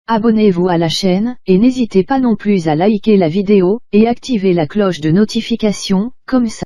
Abonnez-vous à la chaîne, et n'hésitez pas non plus à liker la vidéo, et activer la cloche de notification, comme ça.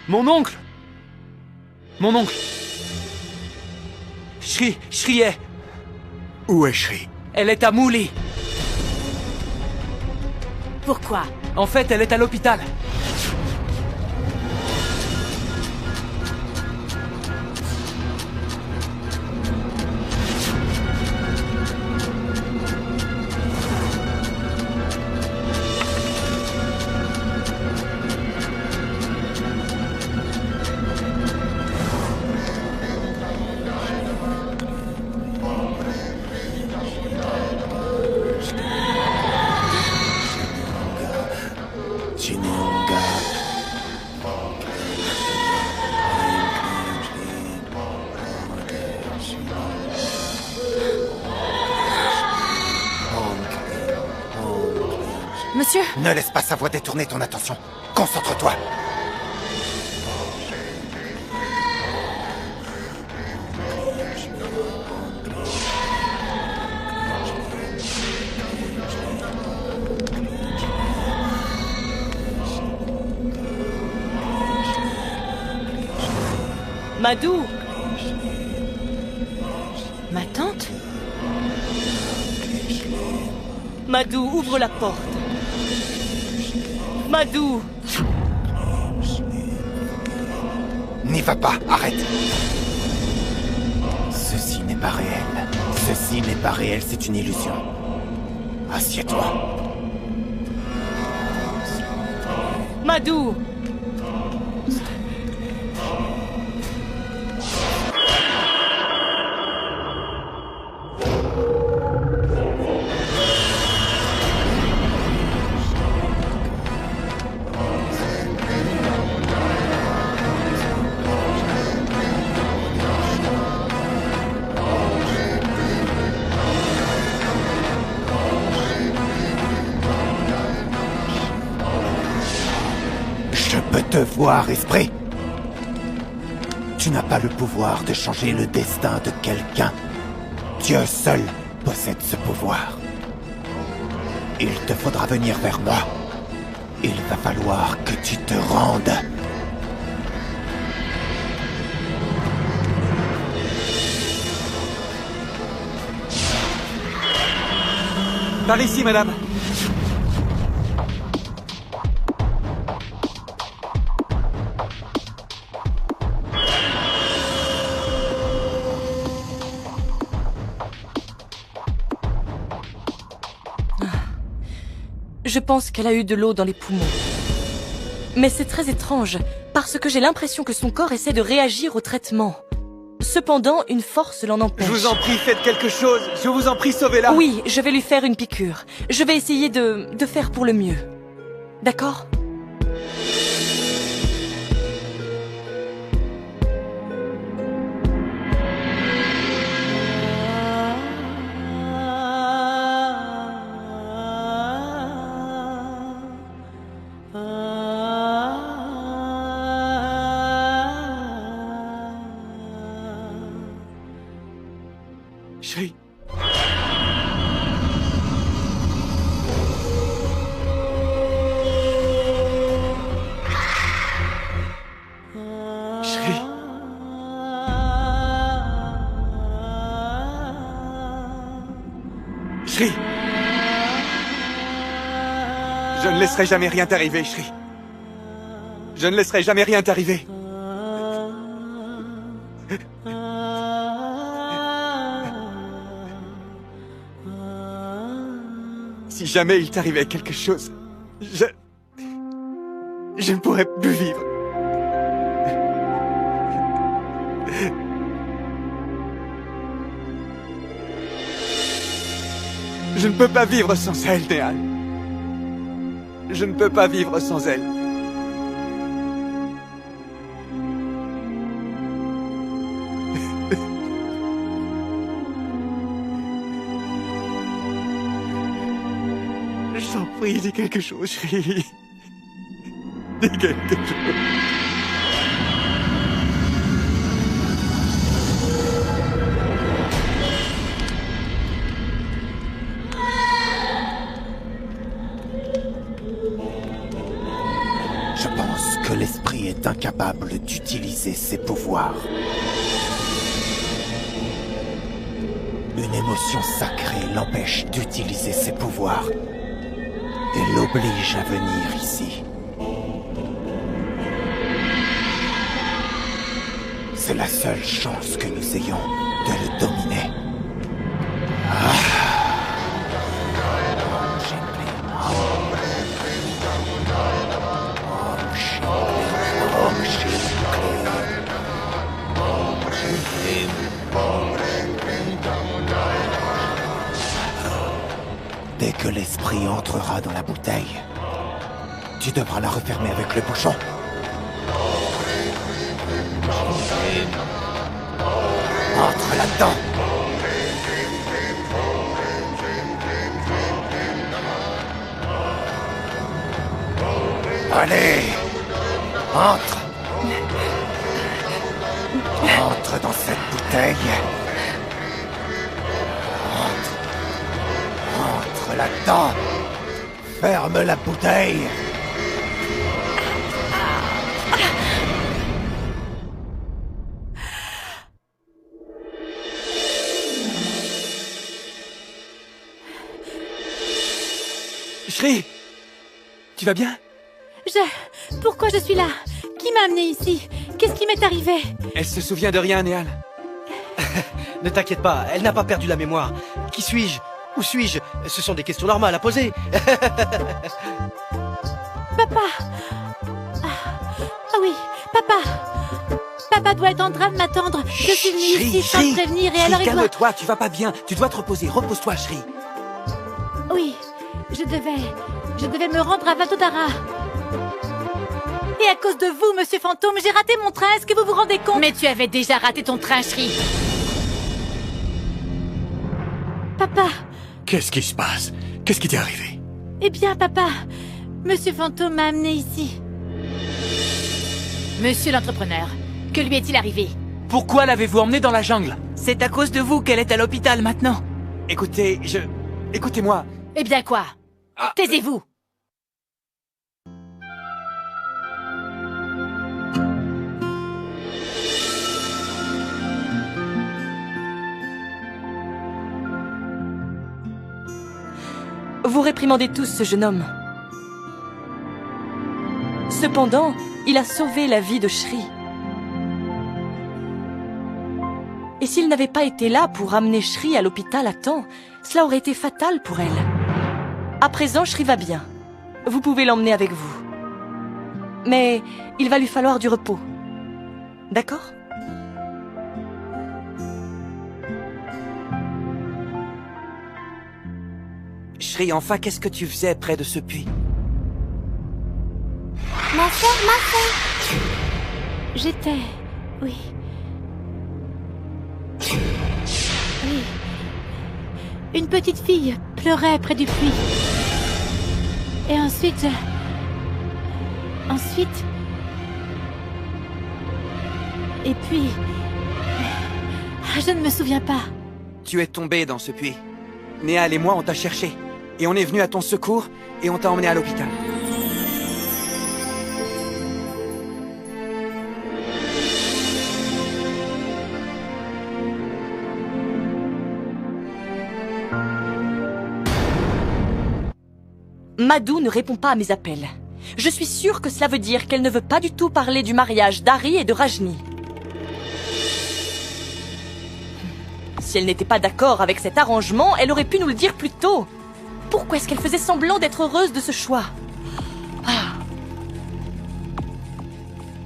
Mon oncle! Mon oncle! Shri est... Où est Shri? Elle est à Mouli. Pourquoi? En fait, elle est à l'hôpital. Monsieur? Ne laisse pas sa voix détourner ton attention. Concentre-toi. Madou? Ma tante? Madou, ouvre la porte. Madou! N'y va pas, arrête. Ceci n'est pas réel. Ceci n'est pas réel, c'est une illusion. Assieds-toi. Madou! Je peux te voir, esprit. Tu n'as pas le pouvoir de changer le destin de quelqu'un. Dieu seul possède ce pouvoir. Il te faudra venir vers moi. Il va falloir que tu te rendes. Par ici, madame. Je pense qu'elle a eu de l'eau dans les poumons. Mais c'est très étrange, parce que j'ai l'impression que son corps essaie de réagir au traitement. Cependant, une force l'en empêche. Je vous en prie, faites quelque chose. Je vous en prie, sauvez-la. Oui, je vais lui faire une piqûre. Je vais essayer de faire pour le mieux. D'accord ? Shri. Je ne laisserai jamais rien t'arriver, Shri. Je ne laisserai jamais rien t'arriver. Si jamais il t'arrivait quelque chose, je ne pourrais plus vivre. Je ne peux pas vivre sans elle, Néal. Je ne peux pas vivre sans elle. Je t'en prie, dis quelque chose, chérie. Dis quelque chose. Je pense que l'esprit est incapable d'utiliser ses pouvoirs. Une émotion sacrée l'empêche d'utiliser ses pouvoirs et l'oblige à venir ici. C'est la seule chance que nous ayons de le dominer. Dès que l'esprit entrera dans la bouteille, tu devras la refermer avec le bouchon. Entre là-dedans. Allez, entre. Entre dans cette bouteille. Entre là-dedans. Ferme la bouteille. Shri, tu vas bien? Pourquoi je suis là? Qui m'a amené ici? Qu'est-ce qui m'est arrivé? Elle se souvient de rien, Néal. Ne t'inquiète pas, elle n'a pas perdu la mémoire. Qui suis-je? Où suis-je? Ce sont des questions normales à poser. Papa! Ah oui, papa! Papa doit être en train de m'attendre. Je suis venue ici sans prévenir et alors il doit... Calme-toi, tu vas pas bien. Tu dois te reposer. Repose-toi, Shri. Oui, je devais me rendre à Vadodara. Et à cause de vous, Monsieur Fantôme, j'ai raté mon train. Est-ce que vous vous rendez compte? Mais tu avais déjà raté ton train, Shri. Papa! Qu'est-ce qui se passe? Qu'est-ce qui t'est arrivé? Eh bien, papa, Monsieur Fantôme m'a amené ici. Monsieur l'entrepreneur, que lui est-il arrivé? Pourquoi l'avez-vous emmenée dans la jungle? C'est à cause de vous qu'elle est à l'hôpital maintenant. Écoutez, Écoutez-moi. Eh bien quoi? Taisez-vous! Vous réprimandez tous ce jeune homme. Cependant, il a sauvé la vie de Shri. Et s'il n'avait pas été là pour amener Shri à l'hôpital à temps, cela aurait été fatal pour elle. À présent, Shri va bien. Vous pouvez l'emmener avec vous. Mais il va lui falloir du repos. D'accord ? Shri, enfin, qu'est-ce que tu faisais près de ce puits? Ma sœur! J'étais... oui. Oui. Une petite fille pleurait près du puits. Et ensuite... Et puis... Je ne me souviens pas. Tu es tombé dans ce puits. Néal et moi, on t'a cherché. Et on est venu à ton secours et on t'a emmené à l'hôpital. Madou ne répond pas à mes appels. Je suis sûre que cela veut dire qu'elle ne veut pas du tout parler du mariage d'Ari et de Rajni. Si elle n'était pas d'accord avec cet arrangement, elle aurait pu nous le dire plus tôt. Pourquoi est-ce qu'elle faisait semblant d'être heureuse de ce choix?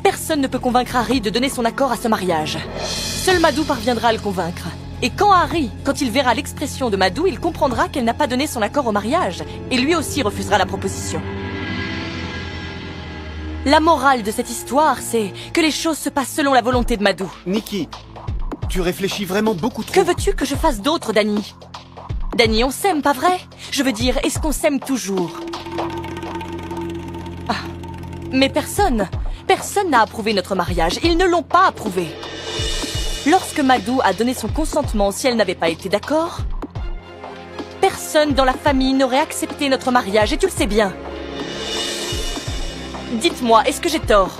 Personne ne peut convaincre Ari de donner son accord à ce mariage. Seul Madou parviendra à le convaincre. Et quand il verra l'expression de Madou, il comprendra qu'elle n'a pas donné son accord au mariage. Et lui aussi refusera la proposition. La morale de cette histoire, c'est que les choses se passent selon la volonté de Madou. Nikki, tu réfléchis vraiment beaucoup trop. Que veux-tu que je fasse d'autre, Danny? Danny, on s'aime, pas vrai? Je veux dire, est-ce qu'on s'aime toujours? Mais personne n'a approuvé notre mariage. Ils ne l'ont pas approuvé. Lorsque Madou a donné son consentement, si elle n'avait pas été d'accord, personne dans la famille n'aurait accepté notre mariage, et tu le sais bien. Dites-moi, est-ce que j'ai tort?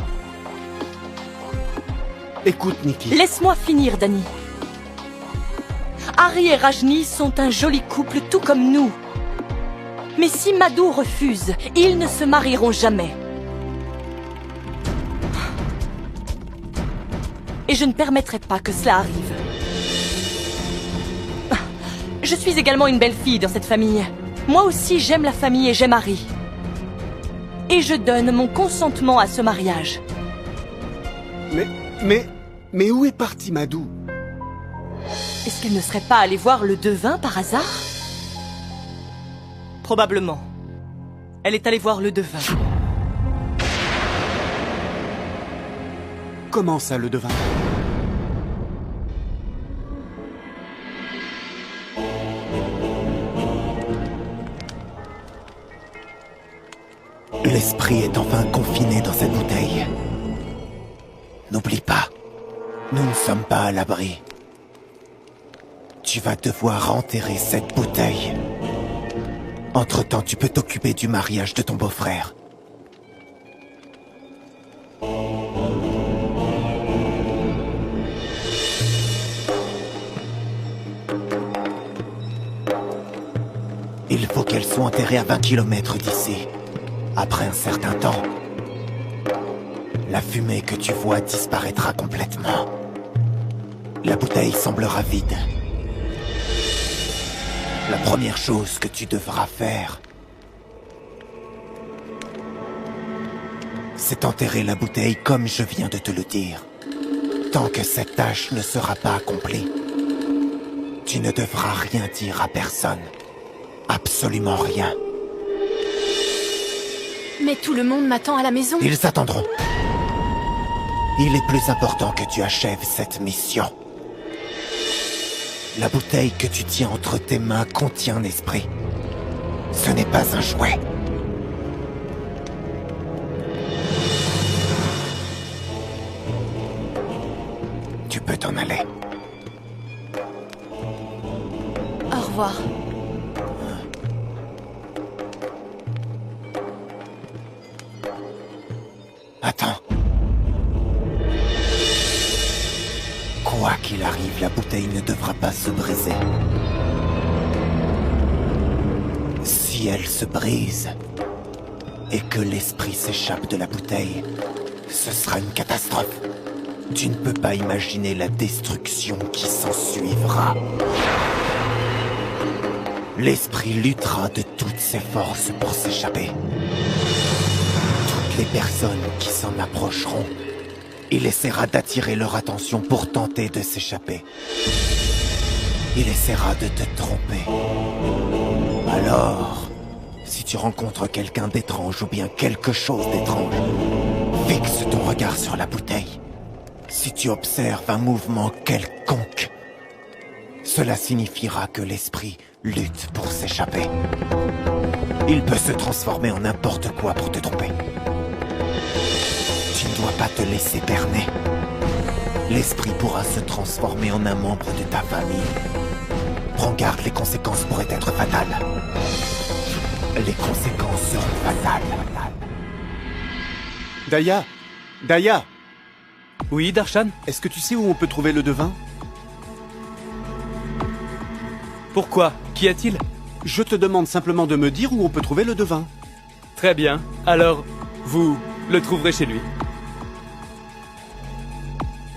Écoute, Nikki. Laisse-moi finir, Danny. Ari et Rajni sont un joli couple, tout comme nous. Mais si Madou refuse, ils ne se marieront jamais. Et je ne permettrai pas que cela arrive. Je suis également une belle fille dans cette famille. Moi aussi, j'aime la famille et j'aime Ari. Et je donne mon consentement à ce mariage. Mais où est partie Madou? Est-ce qu'elle ne serait pas allée voir le devin par hasard? Probablement. Elle est allée voir le devin. Comment ça, le devin? L'esprit est enfin confiné dans cette bouteille. N'oublie pas, nous ne sommes pas à l'abri. Tu vas devoir enterrer cette bouteille. Entre-temps, tu peux t'occuper du mariage de ton beau-frère. Il faut qu'elle soit enterrée à 20 km d'ici. Après un certain temps, la fumée que tu vois disparaîtra complètement. La bouteille semblera vide. La première chose que tu devras faire, c'est enterrer la bouteille comme je viens de te le dire. Tant que cette tâche ne sera pas accomplie, tu ne devras rien dire à personne. Absolument rien. Mais tout le monde m'attend à la maison. Ils attendront. Il est plus important que tu achèves cette mission. La bouteille que tu tiens entre tes mains contient un esprit. Ce n'est pas un jouet. Tu peux t'en aller. Au revoir. Attends. Quoi qu'il arrive, la bouteille ne devra pas se briser. Si elle se brise et que l'esprit s'échappe de la bouteille, ce sera une catastrophe. Tu ne peux pas imaginer la destruction qui s'ensuivra. L'esprit luttera de toutes ses forces pour s'échapper. Toutes les personnes qui s'en approcheront, il essaiera d'attirer leur attention pour tenter de s'échapper. Il essaiera de te tromper. Alors, si tu rencontres quelqu'un d'étrange ou bien quelque chose d'étrange, fixe ton regard sur la bouteille. Si tu observes un mouvement quelconque, cela signifiera que l'esprit lutte pour s'échapper. Il peut se transformer en n'importe quoi pour te tromper. Tu ne dois pas te laisser berner. L'esprit pourra se transformer en un membre de ta famille. Prends garde, les conséquences pourraient être fatales. Les conséquences seront fatales. Daya! Oui, Darshan? Est-ce que tu sais où on peut trouver le devin? Pourquoi? Qu'y a-t-il? Je te demande simplement de me dire où on peut trouver le devin. Très bien. Alors, vous le trouverez chez lui.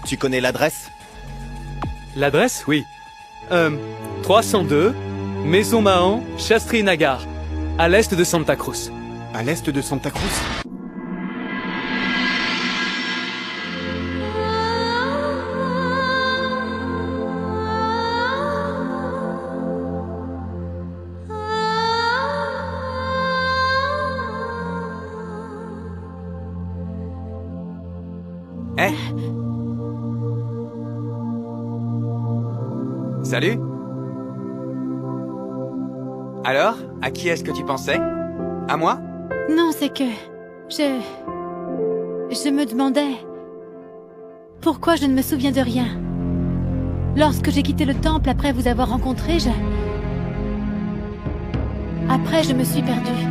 Tu connais l'adresse? L'adresse, oui. 302, Maison Mahan, Shastri Nagar, à l'est de Santa Cruz. À l'est de Santa Cruz? Eh? Salut? Alors, à qui est-ce que tu pensais? À moi? Non, c'est que... Je me demandais... pourquoi je ne me souviens de rien. Lorsque j'ai quitté le temple après vous avoir rencontré, Après, je me suis perdue.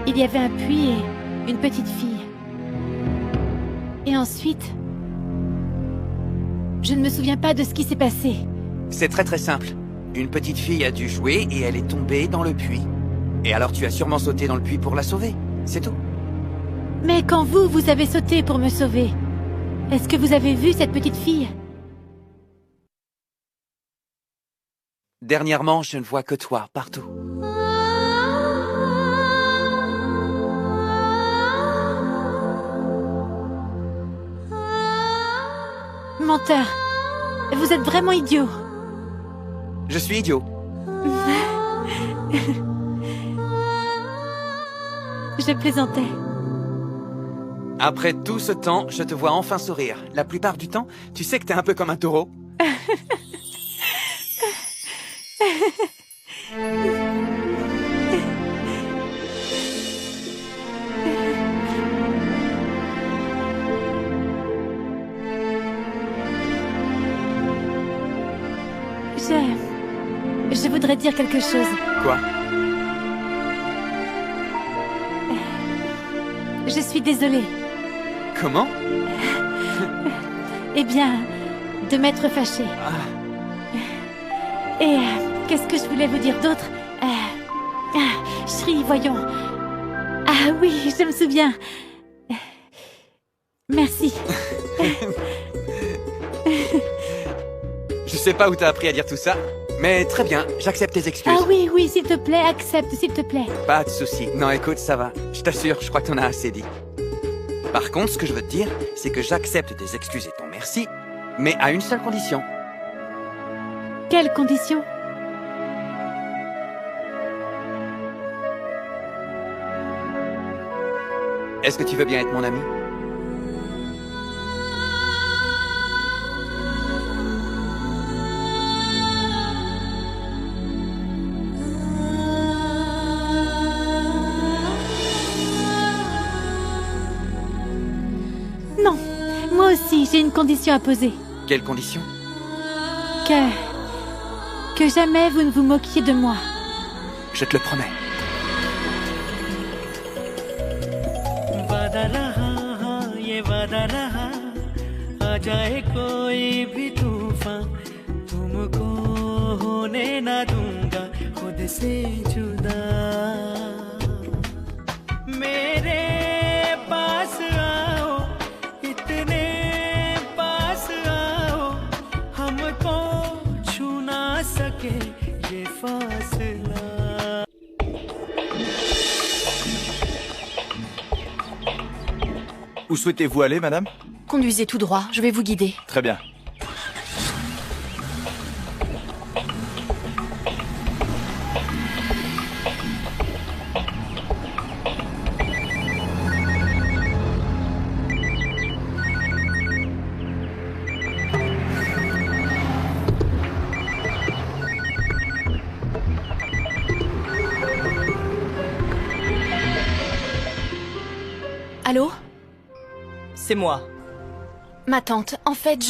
Il y avait un puits et une petite fille. Et ensuite... je ne me souviens pas de ce qui s'est passé. C'est très très simple. Une petite fille a dû jouer et elle est tombée dans le puits. Et alors tu as sûrement sauté dans le puits pour la sauver. C'est tout. Mais quand vous avez sauté pour me sauver, est-ce que vous avez vu cette petite fille? Dernièrement, je ne vois que toi, partout. Menteur. Vous êtes vraiment idiot. Je suis idiot. Je plaisantais. Après tout ce temps, je te vois enfin sourire. La plupart du temps, tu sais que t'es un peu comme un taureau. Je voudrais dire quelque chose. Quoi? Je suis désolée. Comment? Eh bien, de m'être fâchée. Et qu'est-ce que je voulais vous dire d'autre? Shri, voyons. Ah oui, je me souviens. Merci. Je sais pas où t'as appris à dire tout ça, mais très bien, j'accepte tes excuses. Ah oui, oui, s'il te plaît, accepte, s'il te plaît. Pas de souci. Non, écoute, ça va. Je t'assure, je crois que t'en as assez dit. Par contre, ce que je veux te dire, c'est que j'accepte tes excuses et ton merci, mais à une seule condition. Quelle condition? Est-ce que tu veux bien être mon ami? Non, moi aussi, j'ai une condition à poser. Quelle condition? Que jamais vous ne vous moquiez de moi. Je te le promets. Où souhaitez-vous aller, madame? Conduisez tout droit, je vais vous guider. Très bien. Allô? C'est moi. Ma tante, en fait,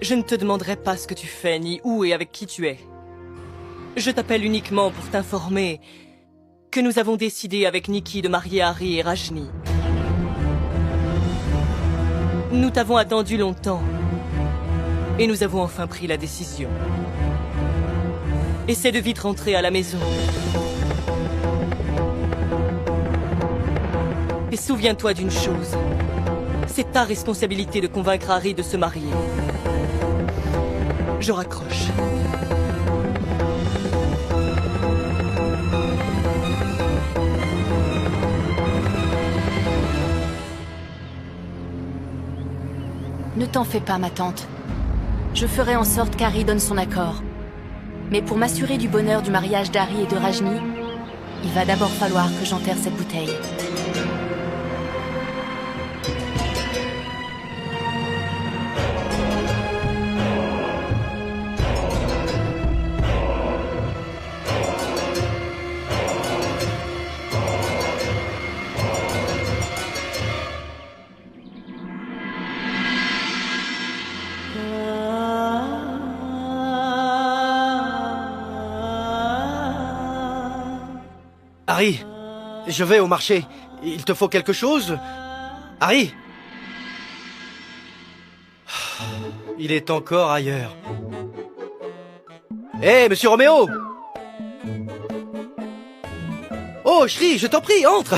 Je ne te demanderai pas ce que tu fais, ni où et avec qui tu es. Je t'appelle uniquement pour t'informer que nous avons décidé avec Nikki de marier Harry et Rajni. Nous t'avons attendu longtemps. Et nous avons enfin pris la décision. Essaie de vite rentrer à la maison. Mais souviens-toi d'une chose. C'est ta responsabilité de convaincre Harry de se marier. Je raccroche. Ne t'en fais pas, ma tante. Je ferai en sorte qu'Harry donne son accord. Mais pour m'assurer du bonheur du mariage d'Harry et de Rajni, il va d'abord falloir que j'enterre cette bouteille. Harry, je vais au marché. Il te faut quelque chose? Harry! Il est encore ailleurs. Hé, monsieur Roméo! Oh, Shri, je t'en prie, entre!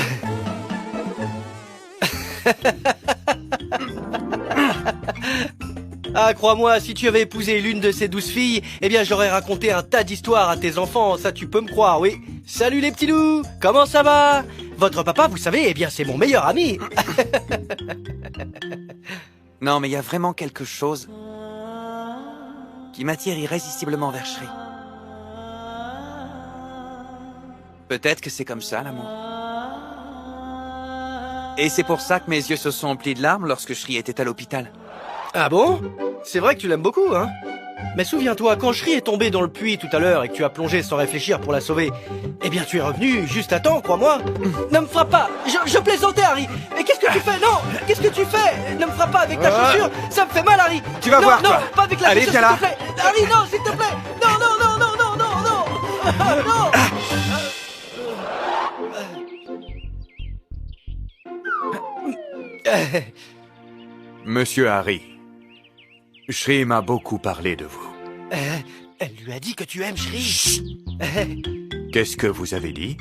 Ah, crois-moi, si tu avais épousé l'une de ces 12 filles, eh bien j'aurais raconté un tas d'histoires à tes enfants, ça tu peux me croire, oui. Salut les petits loups, comment ça va? Votre papa, vous savez, eh bien c'est mon meilleur ami. Non, mais il y a vraiment quelque chose qui m'attire irrésistiblement vers Shri. Peut-être que c'est comme ça, l'amour. Et c'est pour ça que mes yeux se sont emplis de larmes lorsque Shri était à l'hôpital. Ah bon? C'est vrai que tu l'aimes beaucoup, hein? Mais souviens-toi, quand Shri est tombée dans le puits tout à l'heure et que tu as plongé sans réfléchir pour la sauver, eh bien tu es revenu juste à temps, crois-moi. Ne me frappe pas! Je plaisantais, Harry! Mais qu'est-ce que tu fais? Non! Qu'est-ce que tu fais? Ne me frappe pas avec ta chaussure! Ça me fait mal, Harry! Tu vas voir, non, toi. Pas avec la Allez, chaussure, viens s'il te plaît! Harry, non, s'il te plaît! Non, non, non, non, non, non, non! Non! Monsieur Harry, Shri m'a beaucoup parlé de vous. Elle lui a dit que tu aimes Shri. Qu'est-ce que vous avez dit?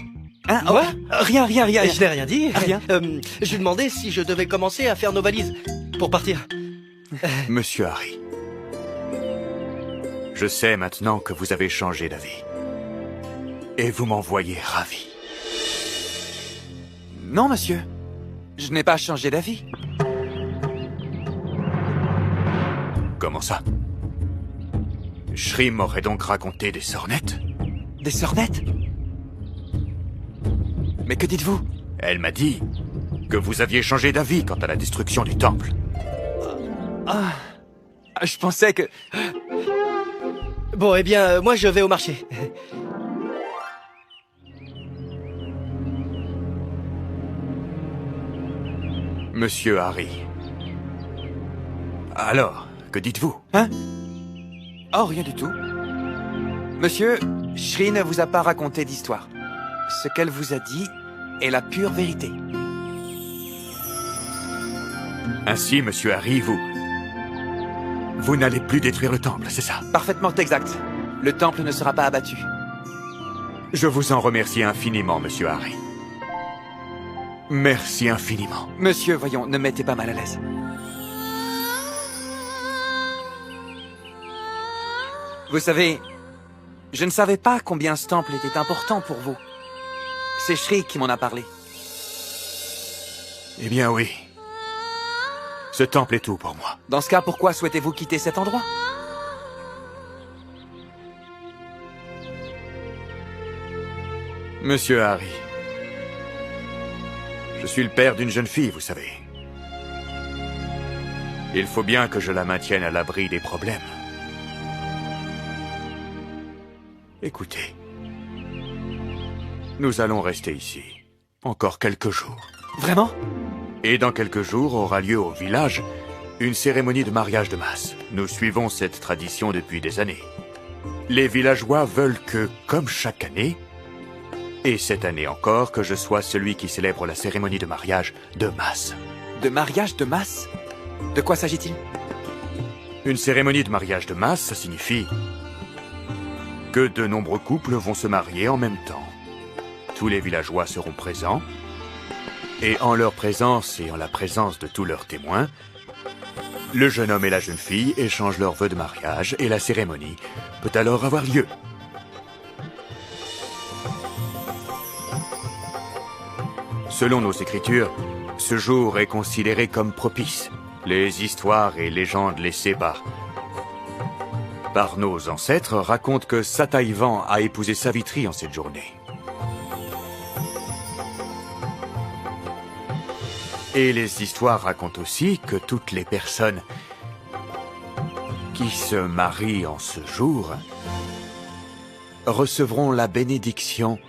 Hein? Quoi? Rien. Je n'ai rien dit. Rien. Je lui demandais si je devais commencer à faire nos valises pour partir. Monsieur Harry, je sais maintenant que vous avez changé d'avis. Et vous m'en voyez ravi. Non, monsieur. Je n'ai pas changé d'avis. Comment ça? Shri m'aurait donc raconté des sornettes? Des sornettes? Mais que dites-vous? Elle m'a dit que vous aviez changé d'avis quant à la destruction du temple. Je pensais que... Bon, eh bien, moi je vais au marché. Monsieur Harry. Alors, que dites-vous? Hein? Oh, rien du tout. Monsieur, Shri ne vous a pas raconté d'histoire. Ce qu'elle vous a dit est la pure vérité. Ainsi, monsieur Harry, vous n'allez plus détruire le temple, c'est ça? Parfaitement exact. Le temple ne sera pas abattu. Je vous en remercie infiniment, monsieur Harry. Merci infiniment. Monsieur, voyons, ne mettez pas mal à l'aise. Vous savez, je ne savais pas combien ce temple était important pour vous. C'est Shri qui m'en a parlé. Eh bien oui. Ce temple est tout pour moi. Dans ce cas, pourquoi souhaitez-vous quitter cet endroit? Monsieur Harry, je suis le père d'une jeune fille, vous savez. Il faut bien que je la maintienne à l'abri des problèmes. Écoutez, nous allons rester ici, encore quelques jours. Vraiment? Et dans quelques jours aura lieu au village une cérémonie de mariage de masse. Nous suivons cette tradition depuis des années. Les villageois veulent que, comme chaque année, et cette année encore, que je sois celui qui célèbre la cérémonie de mariage de masse. De mariage de masse? De quoi s'agit-il? Une cérémonie de mariage de masse, ça signifie que de nombreux couples vont se marier en même temps. Tous les villageois seront présents Et en leur présence et en la présence de tous leurs témoins, le jeune homme et la jeune fille échangent leurs vœux de mariage et la cérémonie peut alors avoir lieu. Selon nos écritures, ce jour est considéré comme propice. Les histoires et légendes laissées par nos ancêtres racontent que Satyvan a épousé Savitri en cette journée. Et les histoires racontent aussi que toutes les personnes qui se marient en ce jour recevront la bénédiction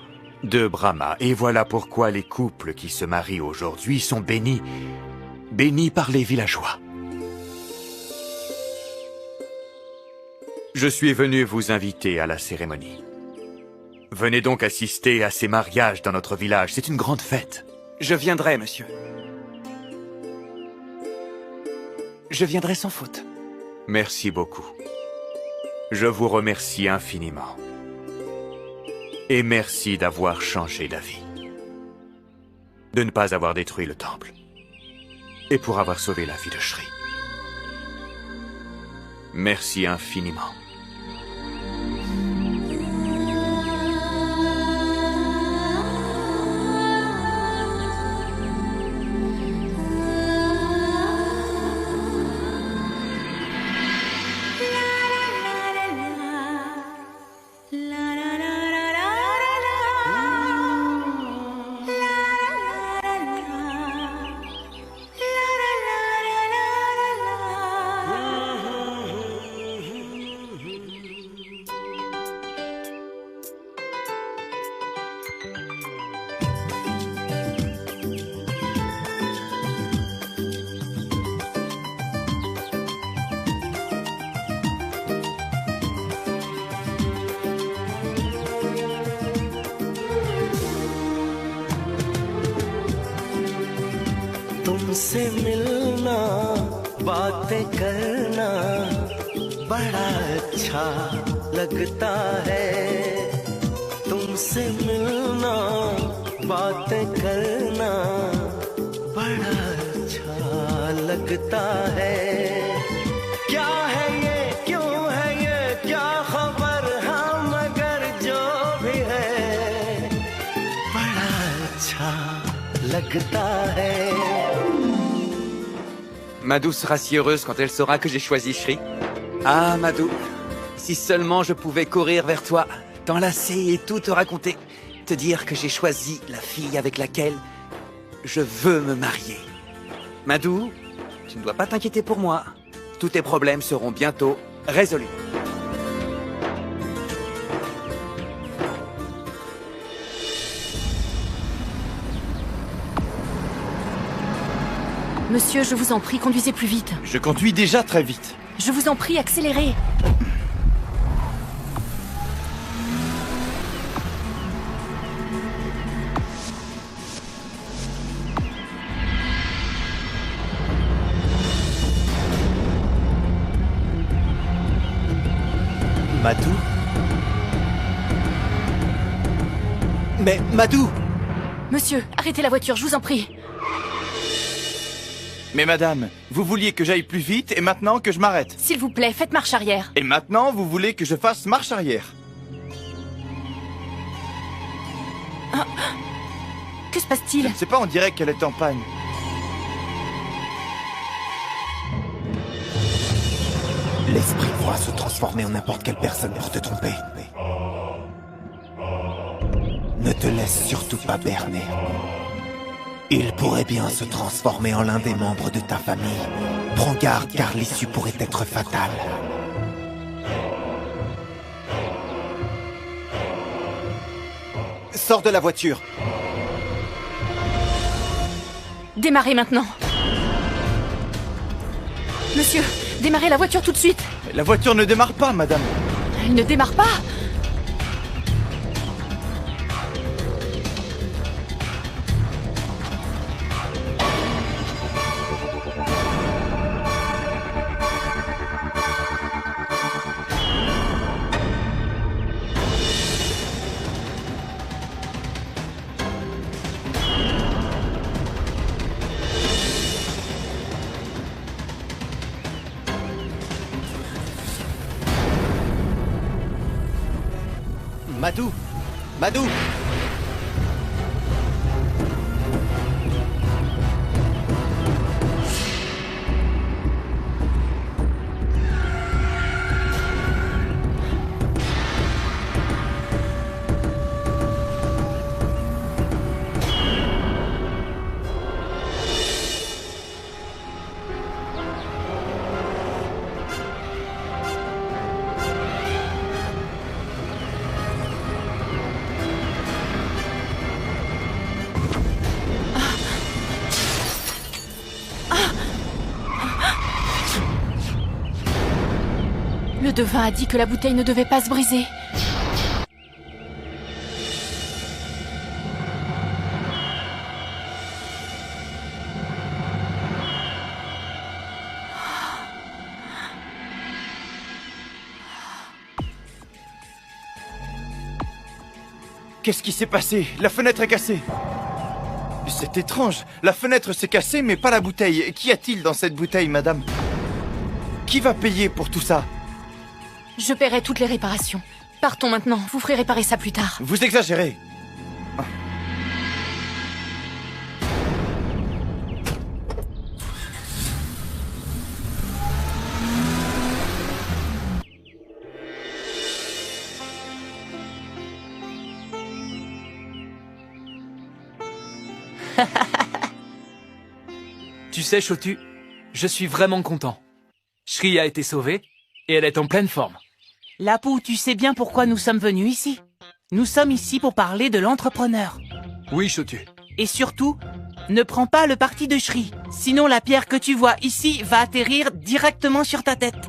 de Brahma. Et voilà pourquoi les couples qui se marient aujourd'hui sont bénis par les villageois. Je suis venu vous inviter à la cérémonie. Venez donc assister à ces mariages dans notre village, c'est une grande fête. Je viendrai, monsieur. Je viendrai sans faute. Merci beaucoup. Je vous remercie infiniment. Et merci d'avoir changé d'avis. De ne pas avoir détruit le temple. Et pour avoir sauvé la vie de Shri. Merci infiniment. तुमसे मिलना बातें करना बड़ा अच्छा लगता है तुमसे मिलना बातें करना बड़ा अच्छा लगता है क्या है ये क्यों है ये क्या खबर हाँ मगर जो भी है बड़ा अच्छा लगता है Madou sera si heureuse quand elle saura que j'ai choisi Shri. Ah, Madou, si seulement je pouvais courir vers toi, t'enlacer et tout te raconter, te dire que j'ai choisi la fille avec laquelle je veux me marier. Madou, tu ne dois pas t'inquiéter pour moi. Tous tes problèmes seront bientôt résolus. Monsieur, je vous en prie, conduisez plus vite. Je conduis déjà très vite. Je vous en prie, accélérez. Madou? Mais Madou! Monsieur, arrêtez la voiture, je vous en prie. Mais madame, vous vouliez que j'aille plus vite et maintenant que je m'arrête. S'il vous plaît, faites marche arrière. Et maintenant, vous voulez que je fasse marche arrière. Ah, que se passe-t-il? Je ne sais pas, on dirait qu'elle est en panne. L'esprit pourra se transformer en n'importe quelle personne pour te tromper. Ne te laisse surtout pas berner. Il pourrait bien se transformer en l'un des membres de ta famille. Prends garde car l'issue pourrait être fatale. Sors de la voiture. Démarrez maintenant. Monsieur, démarrez la voiture tout de suite. La voiture ne démarre pas, madame. Elle ne démarre pas. Madou! Madou! Le devin a dit que la bouteille ne devait pas se briser. Qu'est-ce qui s'est passé? La fenêtre est cassée. C'est étrange. La fenêtre s'est cassée, mais pas la bouteille. Qu'y a-t-il dans cette bouteille, madame? Qui va payer pour tout ça? Je paierai toutes les réparations. Partons maintenant, vous ferez réparer ça plus tard. Vous exagérez. Tu sais, Chotu, je suis vraiment content. Shri a été sauvée, et elle est en pleine forme. Lapou, tu sais bien pourquoi nous sommes venus ici? Nous sommes ici pour parler de l'entrepreneur. Oui, Chotu. Et surtout, ne prends pas le parti de Shri. Sinon, la pierre que tu vois ici va atterrir directement sur ta tête.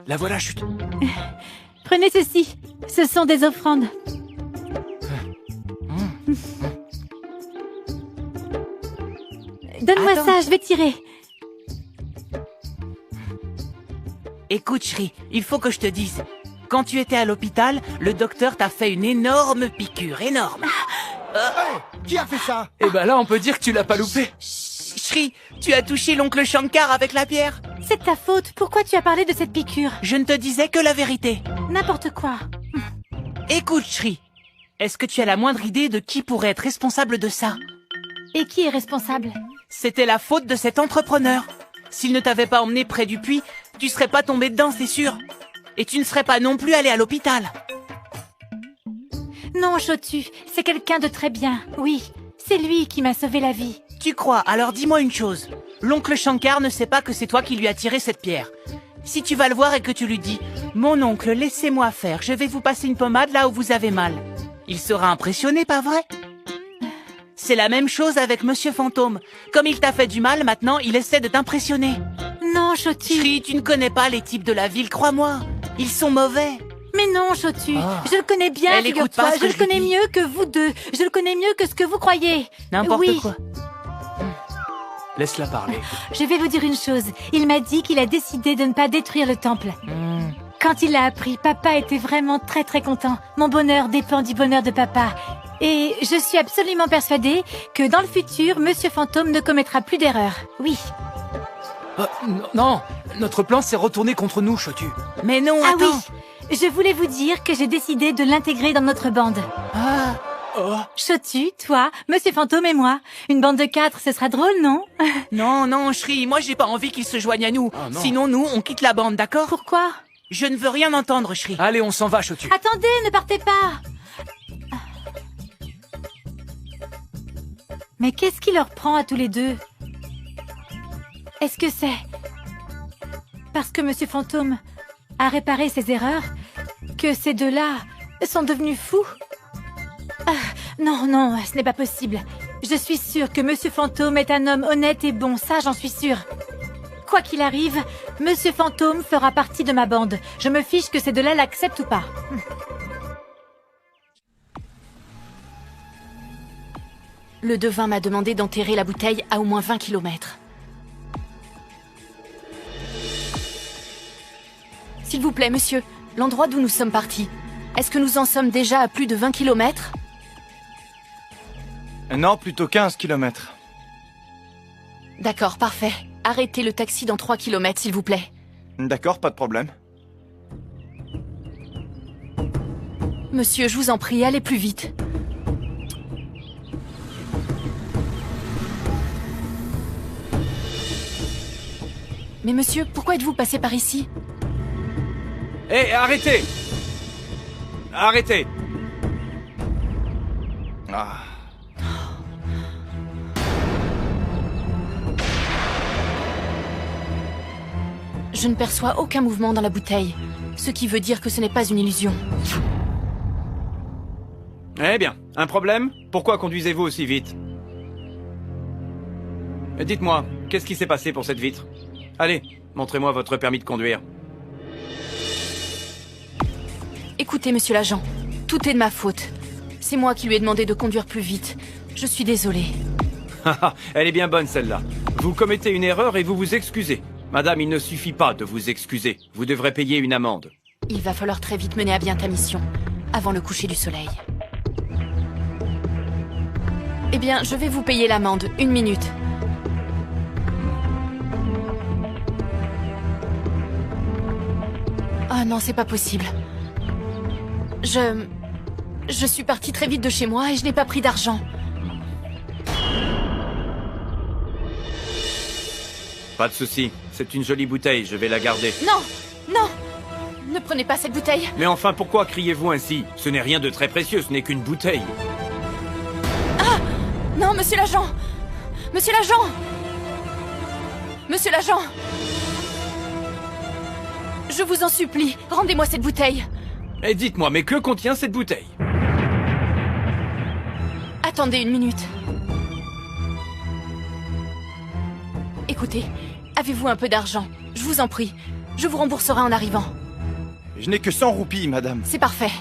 La voilà, chut. Prenez ceci. Ce sont des offrandes. Donne-moi ça, je vais tirer. Écoute, Shri, il faut que je te dise. Quand tu étais à l'hôpital, le docteur t'a fait une énorme piqûre, énorme. Qui a fait ça? Eh ben là, on peut dire que tu l'as pas loupé. Shri, tu as touché l'oncle Shankar avec la pierre. C'est ta faute. Pourquoi tu as parlé de cette piqûre? Je ne te disais que la vérité. N'importe quoi. Écoute, Shri, est-ce que tu as la moindre idée de qui pourrait être responsable de ça? Et qui est responsable? C'était la faute de cet entrepreneur. S'il ne t'avait pas emmené près du puits, tu serais pas tombé dedans, c'est sûr. Et tu ne serais pas non plus allé à l'hôpital. Non, Chotu, c'est quelqu'un de très bien. Oui, c'est lui qui m'a sauvé la vie. Tu crois? Alors dis-moi une chose. L'oncle Shankar ne sait pas que c'est toi qui lui as tiré cette pierre. Si tu vas le voir et que tu lui dis « Mon oncle, laissez-moi faire, je vais vous passer une pommade là où vous avez mal », il sera impressionné, pas vrai? C'est la même chose avec Monsieur Fantôme. Comme il t'a fait du mal, maintenant, il essaie de t'impressionner. Non, Chotu. Shri, tu ne connais pas les types de la ville, crois-moi. Ils sont mauvais. Mais non, Chotu. Je le connais bien, figure-toi. Je le connais mieux que vous deux. Je le connais mieux que ce que vous croyez. N'importe quoi. Laisse-la parler. Je vais vous dire une chose. Il m'a dit qu'il a décidé de ne pas détruire le temple. Quand il l'a appris, papa était vraiment très très content. Mon bonheur dépend du bonheur de papa. Et je suis absolument persuadée que dans le futur, Monsieur Fantôme ne commettra plus d'erreurs. Oui. Non, notre plan s'est retourné contre nous, Chotu. Mais non, ah attends. Oui, je voulais vous dire que j'ai décidé de l'intégrer dans notre bande. Chotu, toi, Monsieur Fantôme et moi. Une bande de 4, ce sera drôle, non? Non, non, Shri, moi j'ai pas envie qu'il se joigne à nous. Sinon, nous, on quitte la bande, d'accord? Pourquoi? Je ne veux rien entendre, Shri. Allez, on s'en va, Chotu. Attendez, ne partez pas. Mais qu'est-ce qui leur prend à tous les deux? Est-ce que c'est parce que Monsieur Fantôme a réparé ses erreurs que ces deux-là sont devenus fous? Non, non, ce n'est pas possible. Je suis sûre que Monsieur Fantôme est un homme honnête et bon, ça j'en suis sûre. Quoi qu'il arrive, Monsieur Fantôme fera partie de ma bande. Je me fiche que ces deux-là l'acceptent ou pas. Le devin m'a demandé d'enterrer la bouteille à au moins 20 km. S'il vous plaît, monsieur, l'endroit d'où nous sommes partis, est-ce que nous en sommes déjà à plus de 20 km? Non, plutôt 15 km. D'accord, parfait. Arrêtez le taxi dans 3 km, s'il vous plaît. D'accord, pas de problème. Monsieur, je vous en prie, allez plus vite. Mais monsieur, pourquoi êtes-vous passé par ici? Hé, arrêtez! Arrêtez! Ah. Je ne perçois aucun mouvement dans la bouteille, ce qui veut dire que ce n'est pas une illusion. Eh bien, un problème? Pourquoi conduisez-vous aussi vite? Dites-moi, qu'est-ce qui s'est passé pour cette vitre? Allez, montrez-moi votre permis de conduire. Écoutez, monsieur l'agent, tout est de ma faute. C'est moi qui lui ai demandé de conduire plus vite. Je suis désolée. Elle est bien bonne, celle-là. Vous commettez une erreur et vous vous excusez. Madame, il ne suffit pas de vous excuser. Vous devrez payer une amende. Il va falloir très vite mener à bien ta mission, avant le coucher du soleil. Eh bien, je vais vous payer l'amende. 1 minute. Ah non, c'est pas possible. Je suis partie très vite de chez moi et je n'ai pas pris d'argent. Pas de souci. C'est une jolie bouteille, je vais la garder. Non! Non! Ne prenez pas cette bouteille. Mais enfin, pourquoi criez-vous ainsi? Ce n'est rien de très précieux, ce n'est qu'une bouteille. Ah! Non, monsieur l'agent! Monsieur l'agent! Monsieur l'agent! Je vous en supplie, rendez-moi cette bouteille. Et dites-moi, mais que contient cette bouteille? Attendez 1 minute. Écoutez, avez-vous un peu d'argent? Je vous en prie. Je vous rembourserai en arrivant. Je n'ai que 100 roupies, madame. C'est parfait.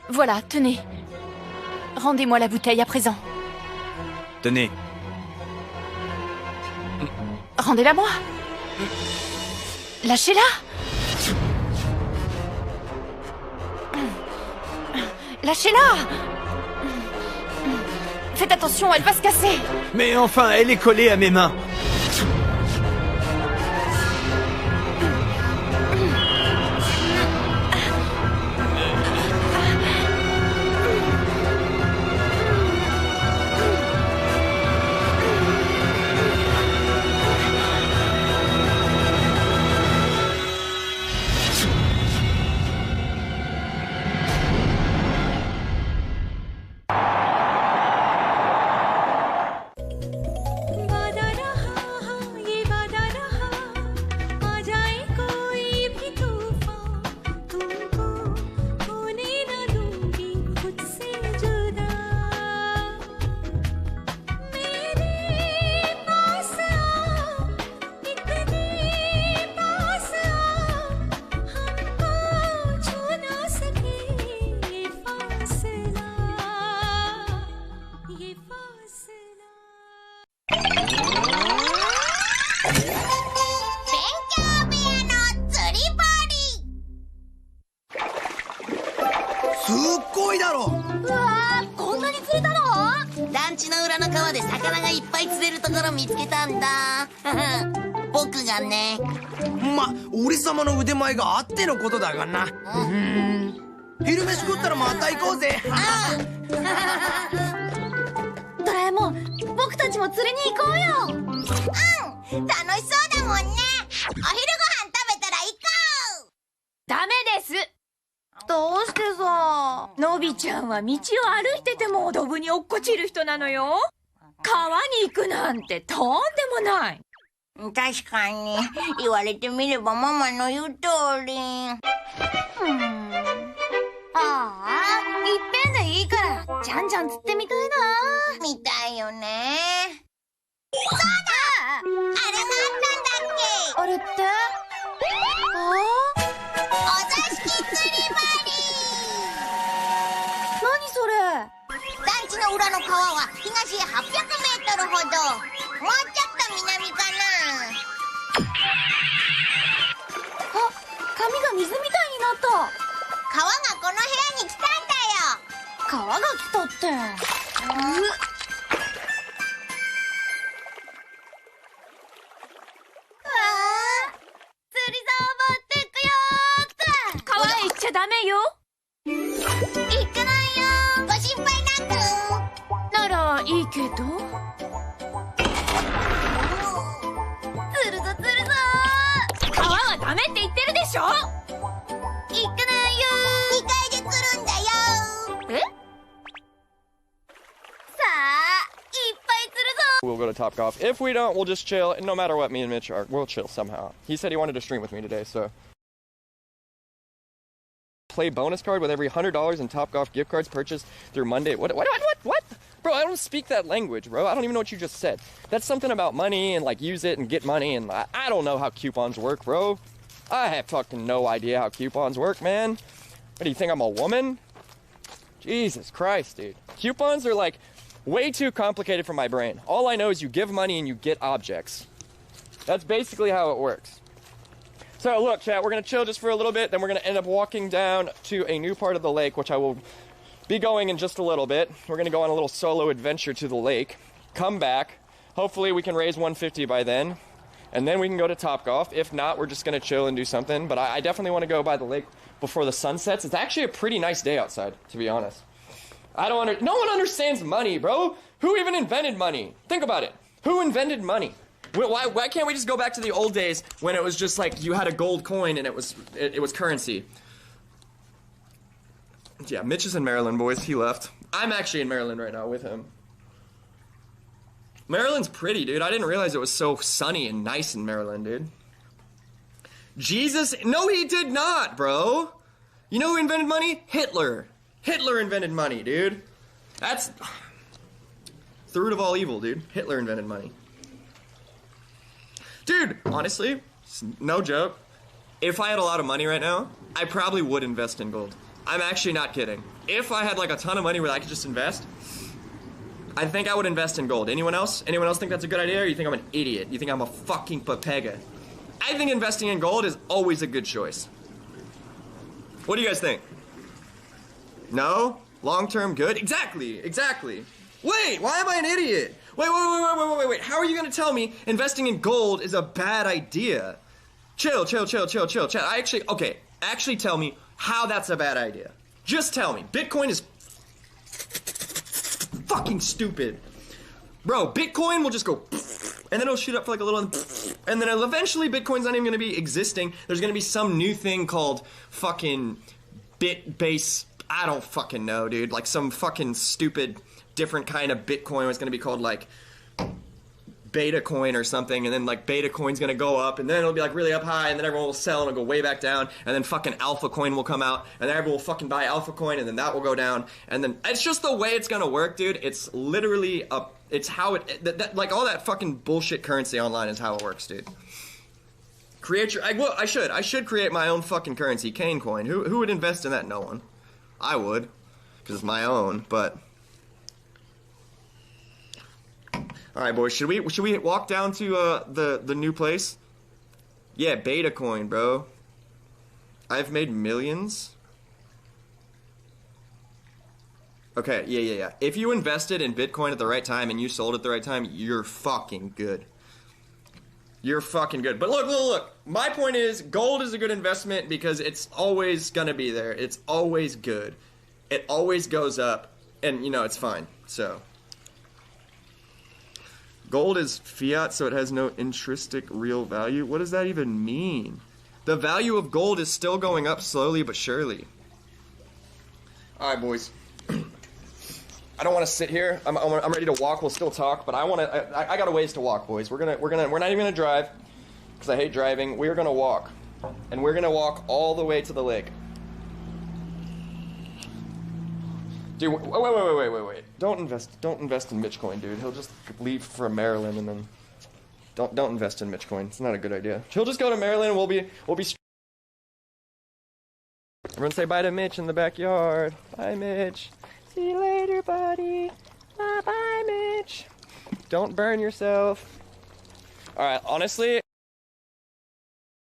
Voilà, tenez. Rendez-moi la bouteille à présent. Tenez. Rendez-la moi. Lâchez-la. Lâchez-la. Faites attention, elle va se casser. Mais enfin, elle est collée à mes mains. メよ。行かないよ。ご心配なく。ならいいけど。釣るぞ釣るぞ。川はダメって言ってるでしょ。行かないよ。2階で釣るんだよ。え？さあ、いっぱい釣るぞ。 We'll go to Topgolf. If we don't, we'll just chill. No matter what, me and Mitch are, we'll chill somehow. He said he wanted to stream with me today, so. Play bonus card with every $100 in Topgolf gift cards purchased through Monday. What? Bro, I don't speak that language, bro. I don't even know what you just said. That's something about money and like use it and get money, and I don't know how coupons work, bro. I have fucking no idea how coupons work, man. What do you think, I'm a woman? Jesus Christ, dude. Coupons are like way too complicated for my brain. All I know is you give money and you get objects. That's basically how it works. So look, chat, we're gonna chill just for a little bit, then we're gonna end up walking down to a new part of the lake, which I will be going in just a little bit. We're gonna go on a little solo adventure to the lake, come back, hopefully we can raise 150 by then, and then we can go to Topgolf. If not, we're just gonna chill and do something, but I definitely wanna go by the lake before the sun sets. It's actually a pretty nice day outside, to be honest. No one understands money, bro. Who even invented money? Think about it. Who invented money? Why can't we just go back to the old days when it was just like you had a gold coin and it was currency? Yeah, Mitch is in Maryland, boys. He left. I'm actually in Maryland right now with him. Maryland's pretty, dude. I didn't realize it was so sunny and nice in Maryland, dude. Jesus? No, he did not, bro. You know who invented money? Hitler. Hitler invented money, dude. That's the root of all evil, dude. Hitler invented money. Dude, honestly, no joke. If I had a lot of money right now, I probably would invest in gold. I'm actually not kidding. If I had like a ton of money where I could just invest, I think I would invest in gold. Anyone else? Anyone else think that's a good idea, or you think I'm an idiot? You think I'm a fucking papega? I think investing in gold is always a good choice. What do you guys think? No? Long-term good? Exactly, exactly. Wait, why am I an idiot? Wait. How are you gonna tell me investing in gold is a bad idea? Chill. Chat, actually tell me how that's a bad idea. Just tell me. Bitcoin is fucking stupid. Bro, Bitcoin will just go and then it'll shoot up for like a little, and then eventually Bitcoin's not even gonna be existing. There's gonna be some new thing called fucking Bitbase. I don't fucking know, dude. Like some fucking stupid different kind of Bitcoin was gonna be called like Beta coin or something, and then like Beta coin's gonna go up, and then it'll be like really up high, and then everyone will sell and it'll go way back down, and then fucking Alpha coin will come out, and then everyone will fucking buy Alpha coin, and then that will go down, and then it's just the way it's gonna work, dude. It's literally it's how it like all that fucking bullshit currency online is how it works, dude. Create your I should create my own fucking currency, Kane coin. Who would invest in that? No one. I would, because it's my own, but alright, boys, should we walk down to the new place? Yeah, Beta coin, bro. I've made millions. Okay, yeah. If you invested in Bitcoin at the right time and you sold at the right time, you're fucking good. You're fucking good. But look. My point is, gold is a good investment because it's always gonna be there. It's always good. It always goes up, and you know, it's fine. So gold is fiat, so it has no intrinsic real value. What does that even mean? The value of gold is still going up slowly but surely. Alright, boys. I don't want to sit here. I'm ready to walk. We'll still talk, but I got a ways to walk, boys. We're not even gonna drive, because I hate driving. We're gonna walk. And we're gonna walk all the way to the lake. Dude, wait. Don't invest in Mitchcoin, dude. He'll just leave for Maryland, and then don't invest in Mitchcoin. It's not a good idea. He'll just go to Maryland, and we'll be Everyone say bye to Mitch in the backyard. Bye, Mitch. See you later, buddy. Bye, Mitch. Don't burn yourself. Alright, honestly,